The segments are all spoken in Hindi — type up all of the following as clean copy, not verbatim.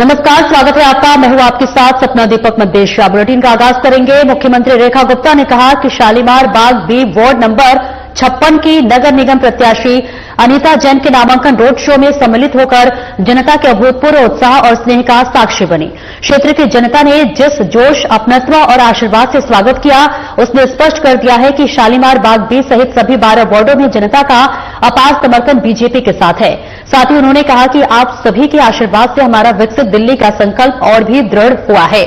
नमस्कार, स्वागत है आपका। मैं हूं आपके साथ सपना दीपक मदेशिया। बुलेटिन का आगाज करेंगे। मुख्यमंत्री रेखा गुप्ता ने कहा कि शालीमार बाग बी वार्ड नंबर 56 की नगर निगम प्रत्याशी अनीता जैन के नामांकन रोड शो में सम्मिलित होकर जनता के अभूतपूर्व उत्साह और स्नेह का साक्षी बनी। क्षेत्र की जनता ने जिस जोश, अपनत्व और आशीर्वाद से स्वागत किया, उसने स्पष्ट कर दिया है कि शालीमार बाग बी सहित सभी 12 वार्डों में जनता का अपार समर्थन बीजेपी के साथ है। साथ ही उन्होंने कहा कि आप सभी के आशीर्वाद से हमारा विकसित दिल्ली का संकल्प और भी दृढ़ हुआ है।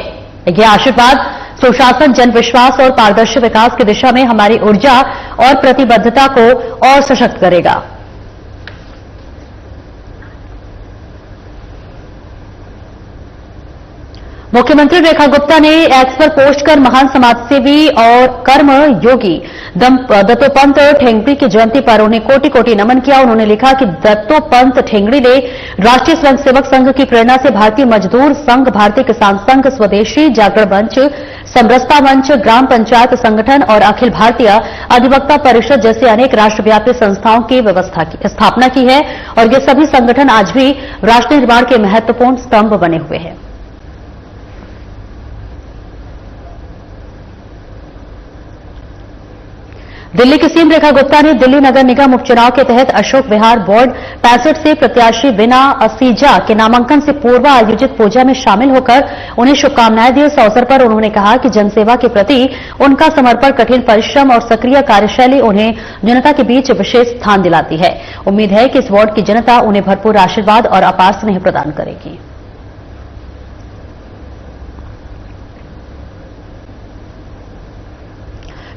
यह आशीर्वाद सुशासन, जनविश्वास और पारदर्शी विकास की दिशा में हमारी ऊर्जा और प्रतिबद्धता को और सशक्त करेगा। मुख्यमंत्री रेखा गुप्ता ने एक्स पर पोस्ट कर महान समाजसेवी और कर्म योगी दत्तोपंत ठेंगड़ी की जयंती पर उन्हें कोटि कोटि नमन किया। उन्होंने लिखा कि दत्तोपंत ठेंगड़ी ने राष्ट्रीय स्वयंसेवक संघ की प्रेरणा से भारतीय मजदूर संघ, भारतीय किसान संघ, स्वदेशी जागरण मंच, समरसता मंच, ग्राम पंचायत संगठन और अखिल भारतीय अधिवक्ता परिषद जैसे अनेक राष्ट्रव्यापी संस्थाओं की स्थापना की है और ये सभी संगठन आज भी राष्ट्र निर्माण के महत्वपूर्ण स्तंभ बने हुए हैं। दिल्ली की सीएम रेखा गुप्ता ने दिल्ली नगर निगम उपचुनाव के तहत अशोक विहार वार्ड 65 से प्रत्याशी विना असीजा के नामांकन से पूर्व आयोजित पूजा में शामिल होकर उन्हें शुभकामनाएं दी। इस अवसर पर उन्होंने कहा कि जनसेवा के प्रति उनका समर्पण, कठिन परिश्रम और सक्रिय कार्यशैली उन्हें जनता के बीच विशेष स्थान दिलाती है। उम्मीद है कि इस वार्ड की जनता उन्हें भरपूर आशीर्वाद और अपार स्नेह प्रदान करेगी।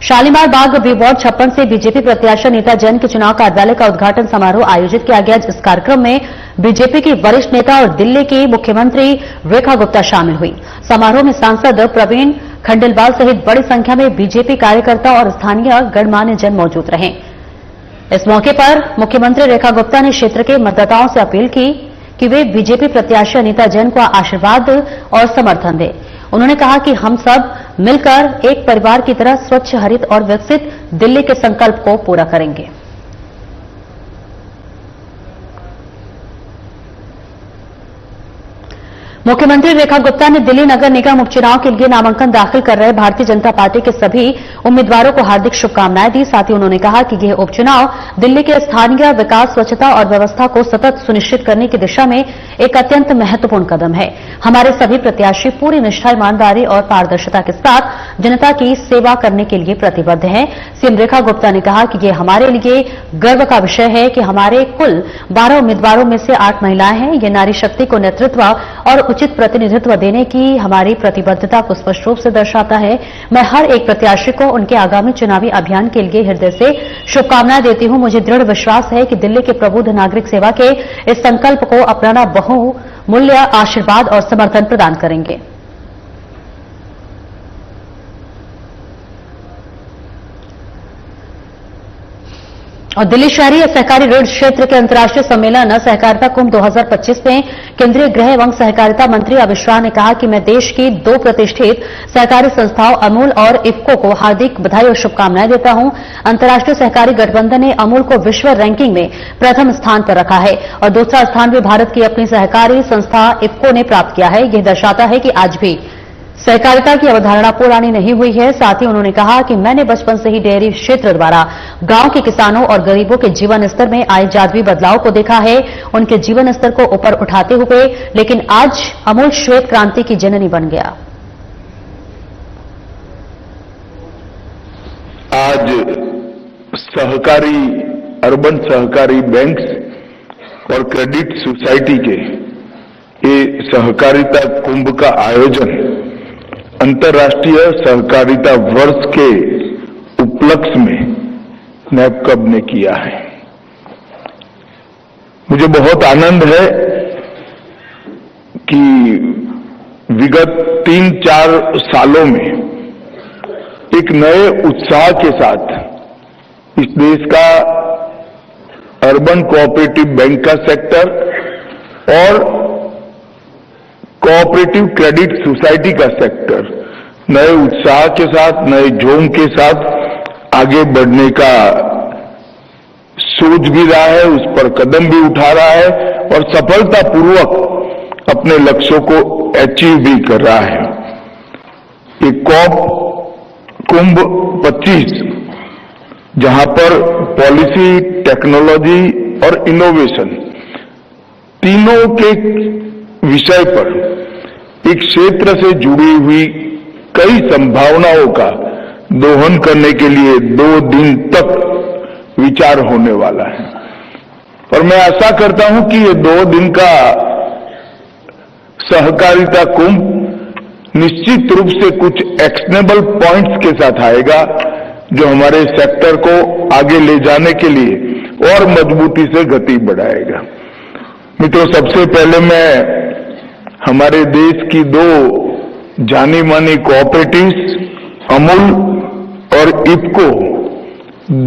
शालीमार बाग बी वार्ड 56 से बीजेपी प्रत्याशी अनीता जैन के चुनाव कार्यालय का उद्घाटन समारोह आयोजित किया गया। इस कार्यक्रम में बीजेपी की वरिष्ठ नेता और दिल्ली की मुख्यमंत्री रेखा गुप्ता शामिल हुई। समारोह में सांसद प्रवीण खंडेलवाल सहित बड़ी संख्या में बीजेपी कार्यकर्ता और स्थानीय गणमान्य जन मौजूद रहे। इस मौके पर मुख्यमंत्री रेखा गुप्ता ने क्षेत्र के मतदाताओं से अपील की कि वे बीजेपी प्रत्याशी अनीता जैन को आशीर्वाद और समर्थन दें। उन्होंने कहा कि हम सब मिलकर एक परिवार की तरह स्वच्छ, हरित और विकसित दिल्ली के संकल्प को पूरा करेंगे। मुख्यमंत्री रेखा गुप्ता ने दिल्ली नगर निगम उपचुनाव के लिए नामांकन दाखिल कर रहे भारतीय जनता पार्टी के सभी उम्मीदवारों को हार्दिक शुभकामनाएं दी। साथ ही उन्होंने कहा कि यह उपचुनाव दिल्ली के स्थानीय विकास, स्वच्छता और व्यवस्था को सतत सुनिश्चित करने की दिशा में एक अत्यंत महत्वपूर्ण कदम है। हमारे सभी प्रत्याशी पूरी निष्ठा, ईमानदारी और पारदर्शिता के साथ जनता की सेवा करने के लिए प्रतिबद्ध हैं। सीएम रेखा गुप्ता ने कहा कि यह हमारे लिए गर्व का विषय है कि हमारे कुल 12 उम्मीदवारों में से 8 महिलाएं हैं। ये नारी शक्ति को नेतृत्व और उचित प्रतिनिधित्व देने की हमारी प्रतिबद्धता को स्पष्ट रूप से दर्शाता है। मैं हर एक प्रत्याशी को उनके आगामी चुनावी अभियान के लिए हृदय से शुभकामनाएं देती हूं। मुझे दृढ़ विश्वास है कि दिल्ली के प्रबुद्ध नागरिक सेवा के इस संकल्प को अपनाना बहुमूल्य आशीर्वाद और समर्थन प्रदान करेंगे। और दिल्ली शहरी सहकारी ऋण क्षेत्र के अंतर्राष्ट्रीय सम्मेलन सहकारिता कुंभ 2025 में केंद्रीय गृह एवं सहकारिता मंत्री अमित शाह ने कहा कि मैं देश की 2 प्रतिष्ठित सहकारी संस्थाओं अमूल और इफ्को को हार्दिक बधाई और शुभकामनाएं देता हूं। अंतर्राष्ट्रीय सहकारी गठबंधन ने अमूल को विश्व रैंकिंग में प्रथम स्थान पर रखा है और दूसरा स्थान भी भारत की अपनी सहकारी संस्था इफ्को ने प्राप्त किया है। यह दर्शाता है कि आज भी सहकारिता की अवधारणा पुरानी नहीं हुई है। साथ ही उन्होंने कहा कि मैंने बचपन से ही डेयरी क्षेत्र द्वारा गांव के किसानों और गरीबों के जीवन स्तर में आए जादुई बदलाव को देखा है, उनके जीवन स्तर को ऊपर उठाते हुए। लेकिन आज अमूल श्वेत क्रांति की जननी बन गया। आज सहकारी, अर्बन सहकारी बैंक्स और क्रेडिट सोसाइटी के ये सहकारिता कुंभ का आयोजन अंतर्राष्ट्रीय सहकारिता वर्ष के उपलक्ष्य में नैपकब ने किया है। मुझे बहुत आनंद है कि विगत 3-4 सालों में एक नए उत्साह के साथ इस देश का अर्बन कोऑपरेटिव बैंक का सेक्टर और कोऑपरेटिव क्रेडिट सोसाइटी का सेक्टर नए उत्साह के साथ, नए जोम के साथ आगे बढ़ने का सोच भी रहा है, उस पर कदम भी उठा रहा है और सफलतापूर्वक अपने लक्ष्यों को अचीव भी कर रहा है। ये कॉप कुंभ 25, जहां पर पॉलिसी, टेक्नोलॉजी और इनोवेशन तीनों के विषय पर एक क्षेत्र से जुड़ी हुई कई संभावनाओं का दोहन करने के लिए 2 दिन तक विचार होने वाला है। और मैं आशा करता हूं कि ये 2 दिन का सहकारिता कुंभ निश्चित रूप से कुछ एक्शनेबल पॉइंट्स के साथ आएगा, जो हमारे सेक्टर को आगे ले जाने के लिए और मजबूती से गति बढ़ाएगा। मित्रों, सबसे पहले मैं हमारे देश की 2 जानी मानी कोऑपरेटिव्स अमूल और इफको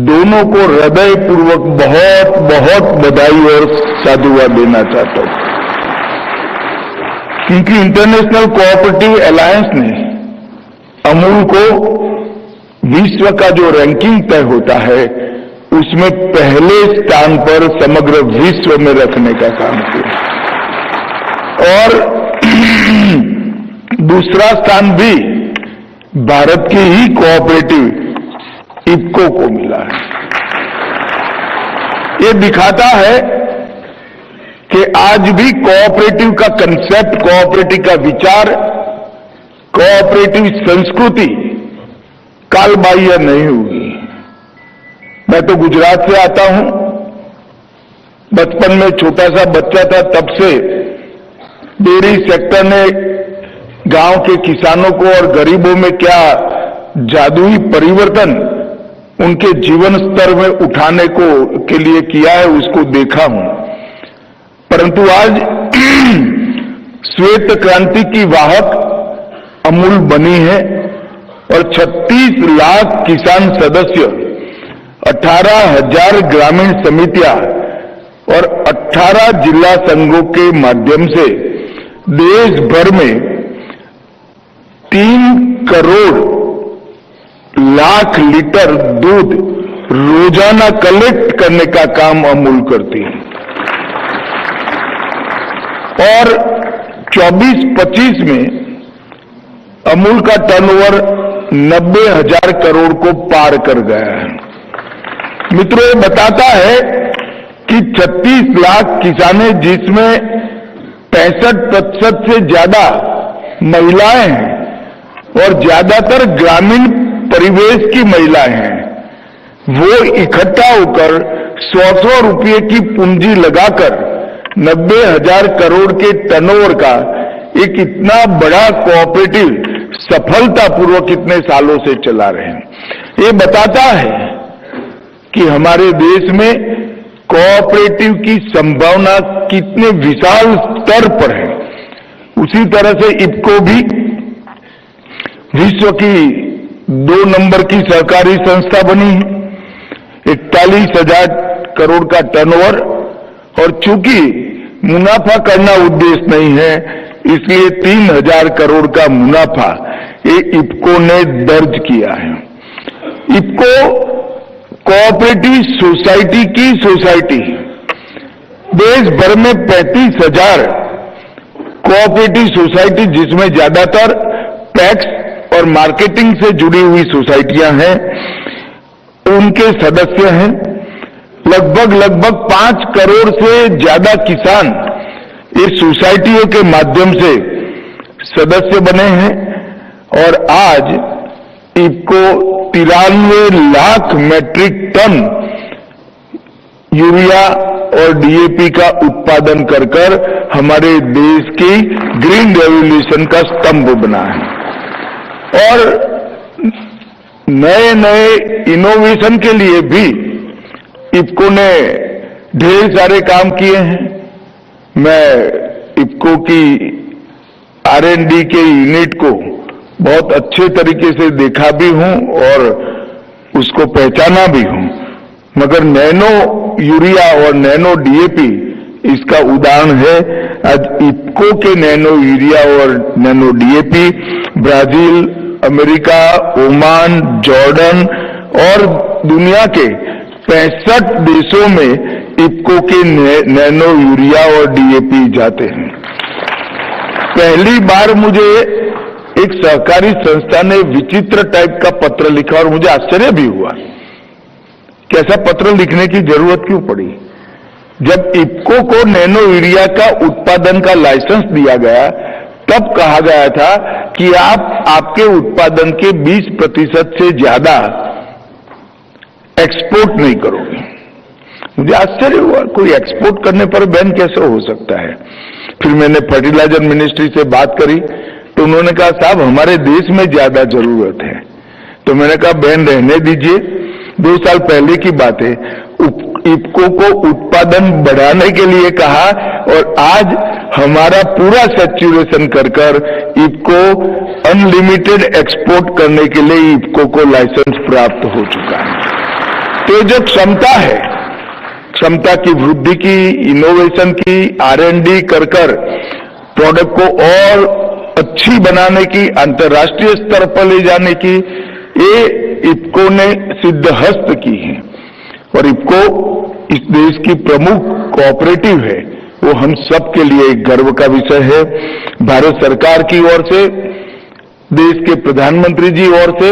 दोनों को हृदयपूर्वक बहुत बहुत बधाई और साधुवाद देना चाहता हूं, क्योंकि इंटरनेशनल कोऑपरेटिव अलायंस ने अमूल को विश्व का जो रैंकिंग तय होता है उसमें पहले स्थान पर समग्र विश्व में रखने का काम किया, और दूसरा स्थान भी भारत की ही कोऑपरेटिव इफको को मिला है। ये दिखाता है कि आज भी कोऑपरेटिव का कंसेप्ट, कोऑपरेटिव का विचार, कोऑपरेटिव संस्कृति कालबाह्य नहीं हुई। मैं तो गुजरात से आता हूं, बचपन में छोटा सा बच्चा था तब से डेयरी सेक्टर ने गांव के किसानों को और गरीबों में क्या जादुई परिवर्तन उनके जीवन स्तर में उठाने को के लिए किया है, उसको देखा हूं। परंतु आज श्वेत क्रांति की वाहक अमूल बनी है और 36 लाख किसान सदस्य, 18,000 ग्रामीण समितियां और 18 जिला संघों के माध्यम से देश भर में 3 करोड़ लाख लीटर दूध रोजाना कलेक्ट करने का काम अमूल करती है, और 24-25 में अमूल का टर्नओवर 90,000 करोड़ को पार कर गया है। मित्रों, ये बताता है कि 36 लाख किसानें, जिसमें 65% से ज्यादा महिलाएं हैं और ज्यादातर ग्रामीण परिवेश की महिलाएं हैं, वो इकट्ठा होकर 100 रुपये की पूंजी लगाकर 90,000 करोड़ के टर्नओवर का एक इतना बड़ा कोऑपरेटिव सफलतापूर्वक इतने सालों से चला रहे हैं। ये बताता है कि हमारे देश में कोऑपरेटिव की संभावना कितने विशाल स्तर पर है। उसी तरह से इफको भी विश्व की 2 नंबर की सहकारी संस्था बनी है, 41,000 करोड़ का टर्नओवर, और चूंकि मुनाफा करना उद्देश्य नहीं है, इसलिए 3,000 करोड़ का मुनाफा ये इफको ने दर्ज किया है। इफको कोऑपरेटिव सोसाइटी की सोसाइटी, देश भर में 35,000 कोऑपरेटिव सोसाइटी, जिसमें ज्यादातर टैक्स और मार्केटिंग से जुड़ी हुई सोसाइटियां हैं, उनके सदस्य हैं। लगभग 5 करोड़ से ज्यादा किसान इस सोसाइटियों के माध्यम से सदस्य बने हैं, और आज IFFCO 93 lakh metric ton urea और डीएपी का उत्पादन कर हमारे देश की ग्रीन रेवोल्यूशन का स्तंभ बना है। और नए नए इनोवेशन के लिए भी इफको ने ढेर सारे काम किए हैं। मैं इफको की R&D के यूनिट को बहुत अच्छे तरीके से देखा भी हूं और उसको पहचाना भी हूं, मगर नैनो यूरिया और नैनो डीएपी इसका उदाहरण है। आज इफको के नैनो यूरिया और nano DAP Brazil, America, Oman, Jordan और दुनिया के 65 देशों में इफको के नैनो यूरिया और डीएपी जाते हैं। पहली बार मुझे एक सहकारी संस्था ने विचित्र टाइप का पत्र लिखा और मुझे आश्चर्य भी हुआ कि ऐसा पत्र लिखने की जरूरत क्यों पड़ी। जब इफ्को को नैनो यूरिया का उत्पादन का लाइसेंस दिया गया तब कहा गया था कि आप आपके उत्पादन के 20% से ज्यादा एक्सपोर्ट नहीं करोगे। मुझे आश्चर्य हुआ, कोई एक्सपोर्ट करने पर बैन कैसे हो सकता है। फिर मैंने फर्टिलाइजर मिनिस्ट्री से बात करी तो उन्होंने कहा साहब हमारे देश में ज्यादा जरूरत है। तो मैंने कहा बैन रहने दीजिए, 2 साल पहले की बात है। इफ्को को उत्पादन बढ़ाने के लिए कहा और आज हमारा पूरा सैचुरेशन कर इफ्को अनलिमिटेड एक्सपोर्ट करने के लिए इफ्को को लाइसेंस प्राप्त हो चुका है। तो जो क्षमता है, क्षमता की वृद्धि की, इनोवेशन की, R&D कर प्रोडक्ट को और अच्छी बनाने की, अंतर्राष्ट्रीय स्तर पर ले जाने की, ये इफ्को ने सिद्धहस्त की है। और इफ्को इस देश की प्रमुख कोऑपरेटिव है, वो हम सब के लिए एक गर्व का विषय है। भारत सरकार की ओर से, देश के प्रधानमंत्री जी ओर से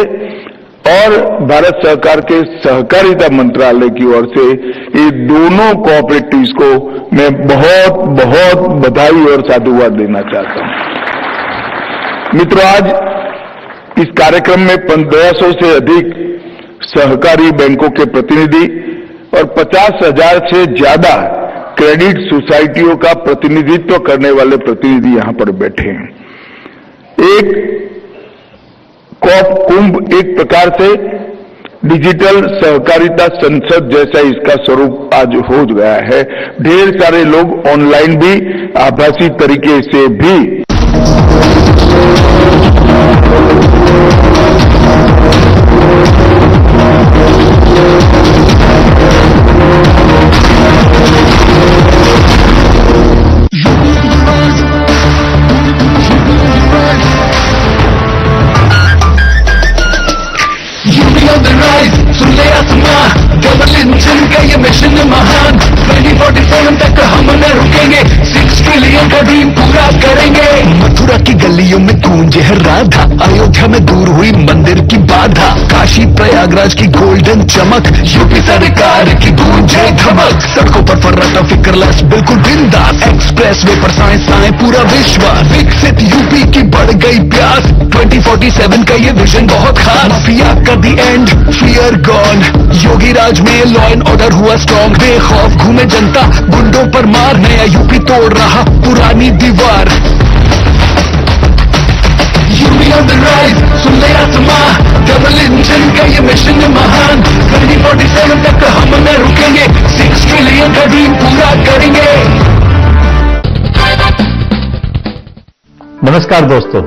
और भारत सरकार के सहकारिता मंत्रालय की ओर से ये दोनों कोऑपरेटिव्स को मैं बहुत बहुत बधाई और साधुवाद देना चाहता हूं। मित्रों, आज इस कार्यक्रम में 1500 से अधिक सहकारी बैंकों के प्रतिनिधि और 50,000 से ज्यादा क्रेडिट सोसाइटियों का प्रतिनिधित्व करने वाले प्रतिनिधि यहां पर बैठे हैं। एक कॉप कुंभ एक प्रकार से डिजिटल सहकारिता संसद जैसा इसका स्वरूप आज हो गया है। ढेर सारे लोग ऑनलाइन भी, आभासी तरीके से भी ये मिशन महान 2047 तक हम न रुकेंगे, 6 ट्रिलियन का ड्रीम पूरा करेंगे। मथुरा की गलियों में गूंजे है राधा, अयोध्या में दूर हुई मंदिर की बाधा, काशी प्रयागराज की गोल्डन चमक, यूपी सरकार की गूंजे धमक। सड़कों पर फर्राटा फिक्रलेस बिल्कुल बिंदास, एक्सप्रेस वे पर साए पूरा विश्वास। विकसित यूपी की बढ़ गई प्यास, 2047 का ये विजन बहुत खास। माफिया का दी एंड, फियर गॉन, योगी राज में लॉ एंड ऑर्डर हुआ स्ट्रॉन्ग। बेखौफ घूमे जनता, गुंडों पर मार, नया यूपी तोड़ रहा पुरानी दीवार। यूपी ऑन द राइज, सुन ले आसमां, डबल इंजन का ये मिशन महान। 2047 तक हम न रुकेंगे, 6 ट्रिलियन का ड्रीम पूरा करेंगे। नमस्कार दोस्तों,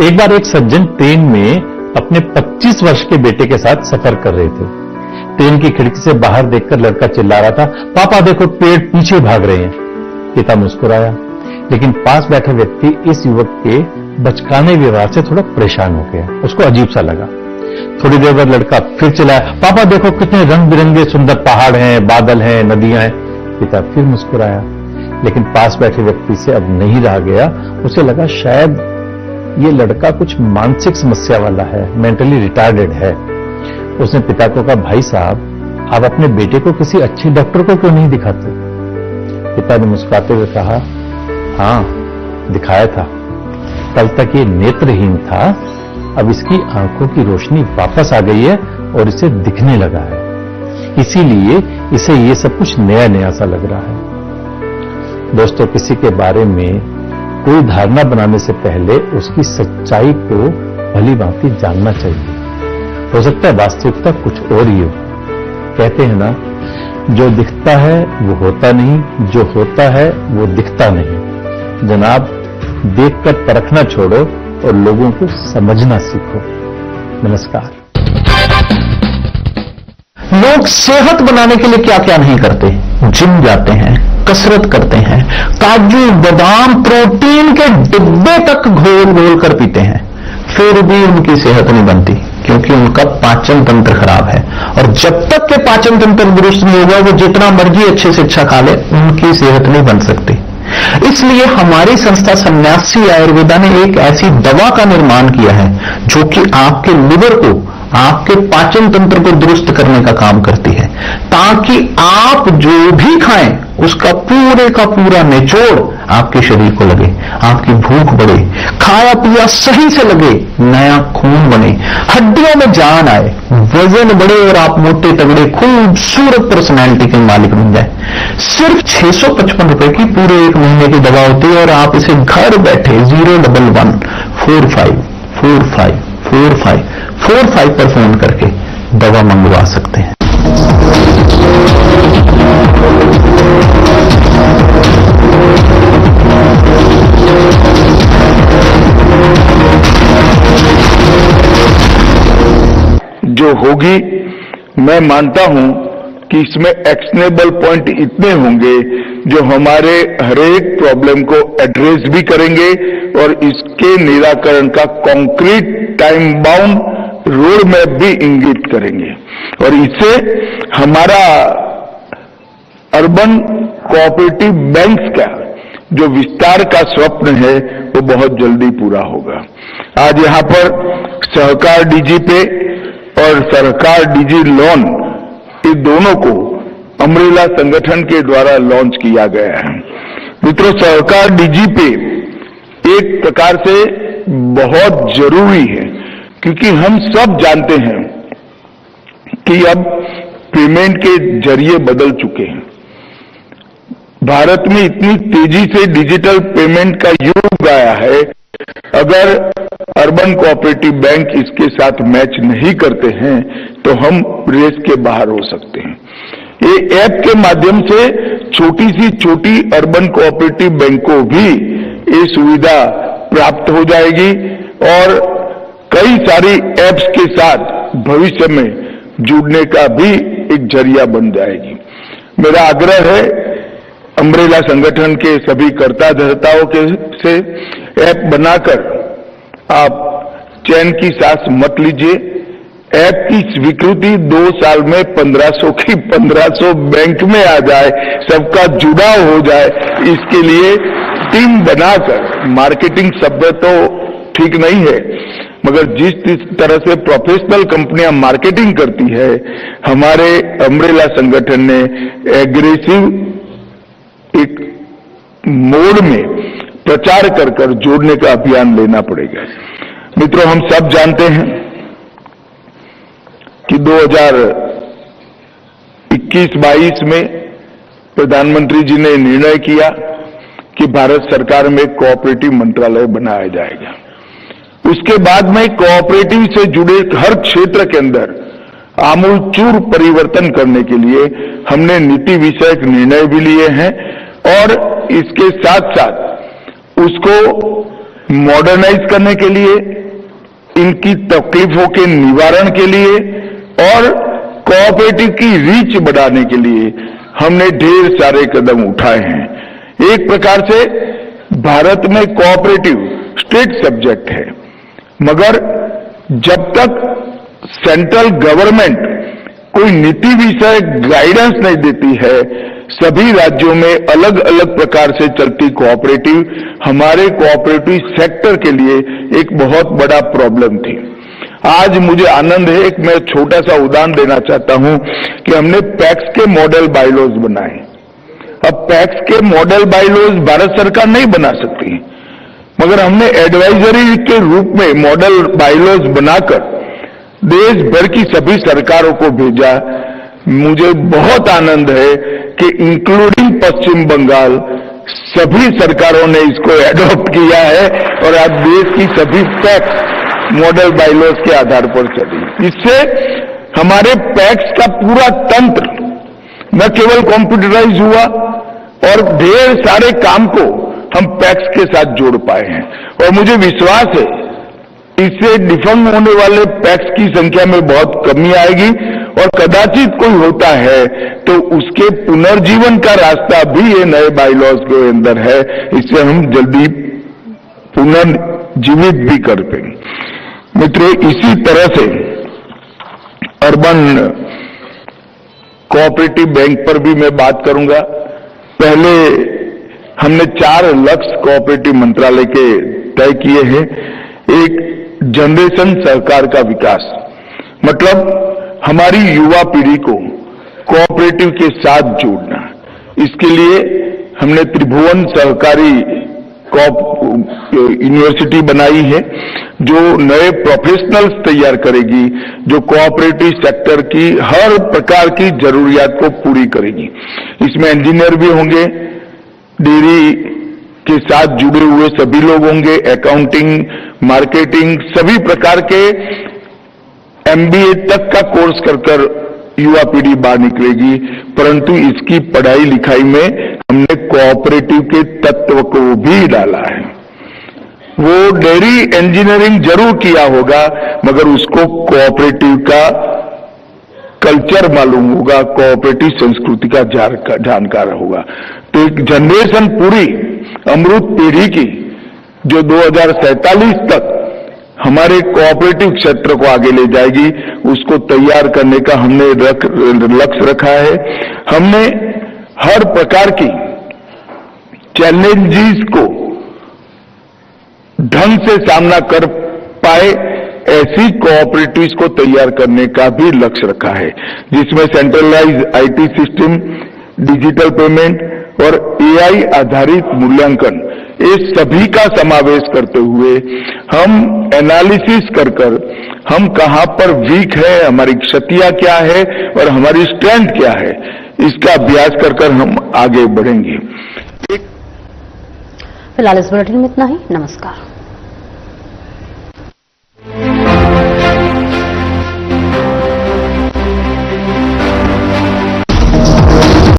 एक बार एक सज्जन ट्रेन में अपने 25 वर्ष के बेटे के साथ सफर कर रहे थे। ट्रेन की खिड़की से बाहर देखकर लड़का चिल्ला रहा था, पापा देखो पेड़ पीछे भाग रहे हैं। पिता मुस्कुराया, लेकिन पास बैठे व्यक्ति इस युवक के बचकाने व्यवहार से थोड़ा परेशान हो गया। उसको अजीब सा लगा। थोड़ी देर बाद लड़का फिर चिल्लाया, पापा देखो कितने रंग बिरंगे सुंदर पहाड़ हैं, बादल हैं, नदियां हैं। पिता फिर मुस्कुराया, लेकिन पास बैठे व्यक्ति से अब नहीं रहा गया। उसे लगा शायद ये लड़का कुछ मानसिक समस्या वाला है, मेंटली रिटार्डेड है। उसने पिता को कहा, भाई साहब आप अपने बेटे को किसी अच्छे डॉक्टर को क्यों नहीं दिखाते? पिता ने मुस्कुराते हुए कहा, हाँ दिखाया था, कल तक ये नेत्रहीन था, अब इसकी आंखों की रोशनी वापस आ गई है और इसे दिखने लगा है, इसीलिए इसे ये सब कुछ नया नया सा लग रहा है। दोस्तों, किसी के बारे में कोई धारणा बनाने से पहले उसकी सच्चाई को भली भांति जानना चाहिए। हो सकता है वास्तविकता कुछ और ही हो। कहते हैं ना, जो दिखता है वो होता नहीं, जो होता है वो दिखता नहीं। जनाब, देखकर परखना छोड़ो और लोगों को समझना सीखो। नमस्कार। लोग सेहत बनाने के लिए क्या क्या नहीं करते, जिम जाते हैं, कसरत करते हैं, काजू बादाम प्रोटीन के डिब्बे तक घोल घोल कर पीते हैं, फिर भी उनकी सेहत नहीं बनती, क्योंकि उनका पाचन तंत्र खराब है। और जब तक के पाचन तंत्र दुरुस्त नहीं होगा, वो जितना मर्जी अच्छे से अच्छा खा ले, उनकी सेहत नहीं बन सकती। इसलिए हमारी संस्था सन्यासी आयुर्वेदा ने एक ऐसी दवा का निर्माण किया है जो कि आपके लिवर को, आपके पाचन तंत्र को दुरुस्त करने का काम करती है, ताकि आप जो भी खाएं उसका पूरे का पूरा निचोड़ आपके शरीर को लगे, आपकी भूख बढ़े, खाया पिया सही से लगे, नया खून बने, हड्डियों में जान आए, वजन बढ़े और आप मोटे तगड़े खूबसूरत पर्सनैलिटी के मालिक बन जाए। सिर्फ 655 रुपए की पूरे 1 महीने की दवा होती है और आप इसे घर बैठे 01145454545 पर फोन करके दवा मंगवा सकते हैं। जो होगी, मैं मानता हूं कि इसमें एक्शनेबल पॉइंट इतने होंगे जो हमारे हरेक प्रॉब्लम को एड्रेस भी करेंगे और इसके निराकरण का concrete time bound road map भी इंगित करेंगे और इससे हमारा अर्बन कोऑपरेटिव बैंक्स का जो विस्तार का स्वप्न है वो बहुत जल्दी पूरा होगा। आज यहां पर सहकार डीजी पे और सरकार डीजी लोन, ये दोनों को अमरेला संगठन के द्वारा लॉन्च किया गया है। मित्रों, सहकार डीजी पे एक प्रकार से बहुत जरूरी है क्योंकि हम सब जानते हैं कि अब पेमेंट के जरिए बदल चुके हैं। भारत में इतनी तेजी से डिजिटल पेमेंट का युग आया है, अगर अर्बन कोऑपरेटिव बैंक इसके साथ मैच नहीं करते हैं तो हम रेस के बाहर हो सकते हैं। ये ऐप के माध्यम से छोटी सी छोटी अर्बन कोऑपरेटिव बैंक को भी ये सुविधा प्राप्त हो जाएगी और कई सारी एप्स के साथ भविष्य में जुड़ने का भी एक जरिया बन जाएगी। मेरा आग्रह है अमरेला संगठन के सभी कर्ता धर्ताओं के से ऐप बनाकर आप चैन की सांस मत लीजिए। ऐप की स्वीकृति 2 साल में 1500 की 1500 बैंक में आ जाए, सबका जुड़ाव हो जाए, इसके लिए टीम बनाकर, मार्केटिंग शब्द तो ठीक नहीं है मगर जिस तरह से प्रोफेशनल कंपनियां मार्केटिंग करती है, हमारे अमरेला संगठन ने एग्रेसिव एक मोड में प्रचार कर जोड़ने का अभियान लेना पड़ेगा। मित्रों, हम सब जानते हैं कि 2021-22 में प्रधानमंत्री जी ने निर्णय किया कि भारत सरकार में कोऑपरेटिव मंत्रालय बनाया जाएगा। उसके बाद में कोऑपरेटिव से जुड़े हर क्षेत्र के अंदर आमूलचूर परिवर्तन करने के लिए हमने नीति विषयक निर्णय भी लिए हैं और इसके साथ साथ उसको मॉडर्नाइज करने के लिए, इनकी तकलीफों के निवारण के लिए और कोऑपरेटिव की रीच बढ़ाने के लिए हमने ढेर सारे कदम उठाए हैं। एक प्रकार से भारत में कोऑपरेटिव स्टेट सब्जेक्ट है, मगर जब तक सेंट्रल गवर्नमेंट कोई नीति विषय गाइडेंस नहीं देती है, सभी राज्यों में अलग अलग प्रकार से चलती कोऑपरेटिव हमारे कोऑपरेटिव सेक्टर के लिए एक बहुत बड़ा प्रॉब्लम थी। आज मुझे आनंद है कि मैं छोटा सा उदाहरण देना चाहता हूं कि हमने पैक्स के मॉडल बायलॉज बनाए। अब पैक्स के मॉडल बायलॉज भारत सरकार नहीं बना सकती, मगर हमने एडवाइजरी के रूप में मॉडल बायलॉज बनाकर देश भर की सभी सरकारों को भेजा। मुझे बहुत आनंद है कि इंक्लूडिंग पश्चिम बंगाल सभी सरकारों ने इसको एडॉप्ट किया है और आज देश की सभी पैक्स मॉडल बायलॉज के आधार पर चली। इससे हमारे पैक्स का पूरा तंत्र न केवल कंप्यूटराइज हुआ और ढेर सारे काम को हम पैक्स के साथ जोड़ पाए हैं और मुझे विश्वास है इससे डिफंग होने वाले पैक्स की संख्या में बहुत कमी आएगी और कदाचित कोई होता है तो उसके पुनर्जीवन का रास्ता भी ये नए बायलॉज के अंदर है। इससे हम जल्दी पुनर्जीवित भी कर पाएंगे। मित्रों, इसी तरह से अर्बन कोऑपरेटिव बैंक पर भी मैं बात करूंगा। पहले हमने 4 लक्ष्य कोऑपरेटिव मंत्रालय के तय किए हैं। एक, जनरेशन सहकार का विकास, मतलब हमारी युवा पीढ़ी को कोऑपरेटिव के साथ जोड़ना। इसके लिए हमने त्रिभुवन सहकारी यूनिवर्सिटी बनाई है, जो नए प्रोफेशनल्स तैयार करेगी, जो कोऑपरेटिव सेक्टर की हर प्रकार की जरूरियात को पूरी करेगी। इसमें इंजीनियर भी होंगे, डेयरी के साथ जुड़े हुए सभी लोग होंगे, अकाउंटिंग, मार्केटिंग, सभी प्रकार के MBA तक का कोर्स कर युवा पीढ़ी बाहर निकलेगी। परंतु इसकी पढ़ाई लिखाई में हमने कोऑपरेटिव के तत्व को भी डाला है। वो डेयरी इंजीनियरिंग जरूर किया होगा, मगर उसको कोऑपरेटिव का कल्चर मालूम होगा, कोऑपरेटिव संस्कृति का जानकार होगा। तो एक जनरेशन पूरी अमृत पीढ़ी की, जो 2047 तक हमारे कोऑपरेटिव क्षेत्र को आगे ले जाएगी, उसको तैयार करने का हमने लक्ष्य रखा है। हमने हर प्रकार की चैलेंजेस को ढंग से सामना कर पाए ऐसी कोऑपरेटिव्स को तैयार करने का भी लक्ष्य रखा है, जिसमें centralise IT system, digital payment और AI आधारित मूल्यांकन, इस सभी का समावेश करते हुए हम एनालिसिस कर हम कहां पर वीक है, हमारी क्षतियां क्या है और हमारी स्ट्रेंथ क्या है, इसका अभ्यास कर हम आगे बढ़ेंगे। फिलहाल इस बुलेटिन में इतना ही। नमस्कार।